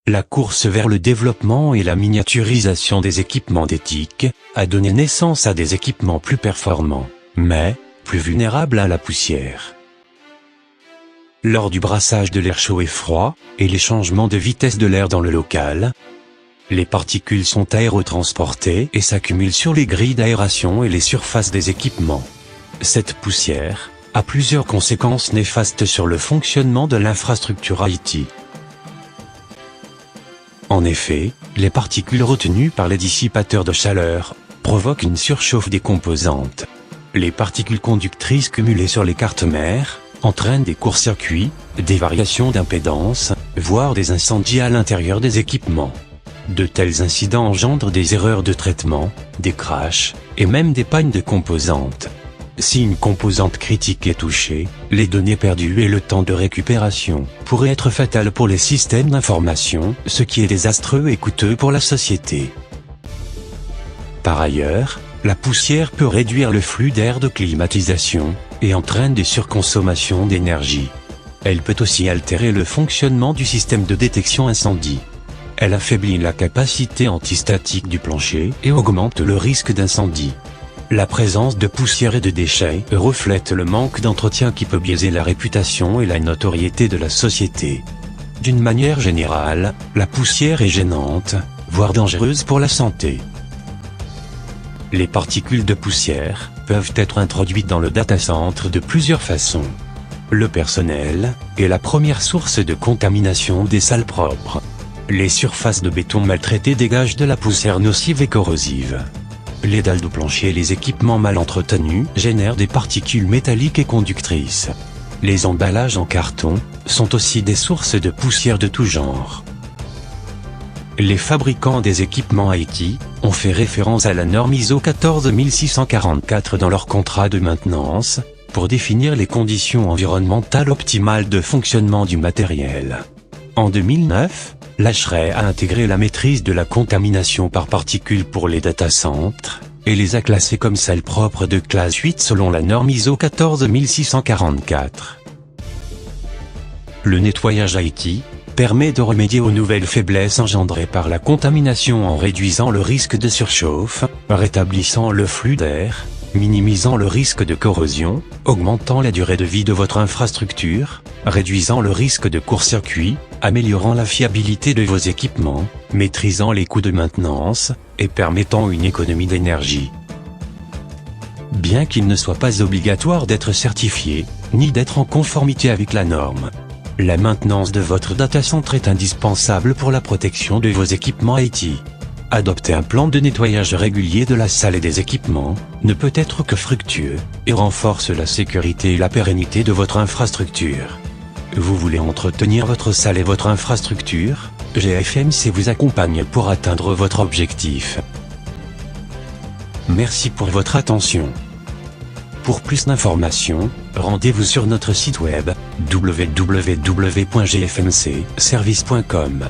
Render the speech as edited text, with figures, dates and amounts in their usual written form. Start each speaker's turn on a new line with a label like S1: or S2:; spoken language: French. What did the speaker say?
S1: La course vers le développement et la miniaturisation des équipements d'éthique a donné naissance à des équipements plus performants, mais plus vulnérables à la poussière. Lors du brassage de l'air chaud et froid, et les changements de vitesse de l'air dans le local, les particules sont aérotransportées et s'accumulent sur les grilles d'aération et les surfaces des équipements. Cette poussière a plusieurs conséquences néfastes sur le fonctionnement de l'infrastructure IT. En effet, les particules retenues par les dissipateurs de chaleur provoquent une surchauffe des composantes. Les particules conductrices cumulées sur les cartes mères entraînent des courts-circuits, des variations d'impédance, voire des incendies à l'intérieur des équipements. De tels incidents engendrent des erreurs de traitement, des crashs, et même des pannes de composantes. Si une composante critique est touchée, les données perdues et le temps de récupération pourraient être fatales pour les systèmes d'information, ce qui est désastreux et coûteux pour la société. Par ailleurs, la poussière peut réduire le flux d'air de climatisation, et entraîne des surconsommations d'énergie. Elle peut aussi altérer le fonctionnement du système de détection incendie. Elle affaiblit la capacité antistatique du plancher et augmente le risque d'incendie. La présence de poussière et de déchets reflète le manque d'entretien qui peut biaiser la réputation et la notoriété de la société. D'une manière générale, la poussière est gênante, voire dangereuse pour la santé. Les particules de poussière peuvent être introduites dans le data center de plusieurs façons. Le personnel est la première source de contamination des salles propres. Les surfaces de béton maltraitées dégagent de la poussière nocive et corrosive. Les dalles de plancher et les équipements mal entretenus génèrent des particules métalliques et conductrices. Les emballages en carton sont aussi des sources de poussière de tout genre. Les fabricants des équipements IT ont fait référence à la norme ISO 14644 dans leur contrat de maintenance, pour définir les conditions environnementales optimales de fonctionnement du matériel. En 2009, l'ASHRAE a intégré la maîtrise de la contamination par particules pour les data centers, et les a classés comme salles propres de classe 8 selon la norme ISO 14644. Le nettoyage IT permet de remédier aux nouvelles faiblesses engendrées par la contamination en réduisant le risque de surchauffe, rétablissant le flux d'air, minimisant le risque de corrosion, augmentant la durée de vie de votre infrastructure, réduisant le risque de court-circuit, améliorant la fiabilité de vos équipements, maîtrisant les coûts de maintenance, et permettant une économie d'énergie. Bien qu'il ne soit pas obligatoire d'être certifié, ni d'être en conformité avec la norme, la maintenance de votre data center est indispensable pour la protection de vos équipements IT. Adopter un plan de nettoyage régulier de la salle et des équipements ne peut être que fructueux, et renforce la sécurité et la pérennité de votre infrastructure. Vous voulez entretenir votre salle et votre infrastructure? GFMC vous accompagne pour atteindre votre objectif. Merci pour votre attention. Pour plus d'informations, rendez-vous sur notre site web www.gfmcservice.com.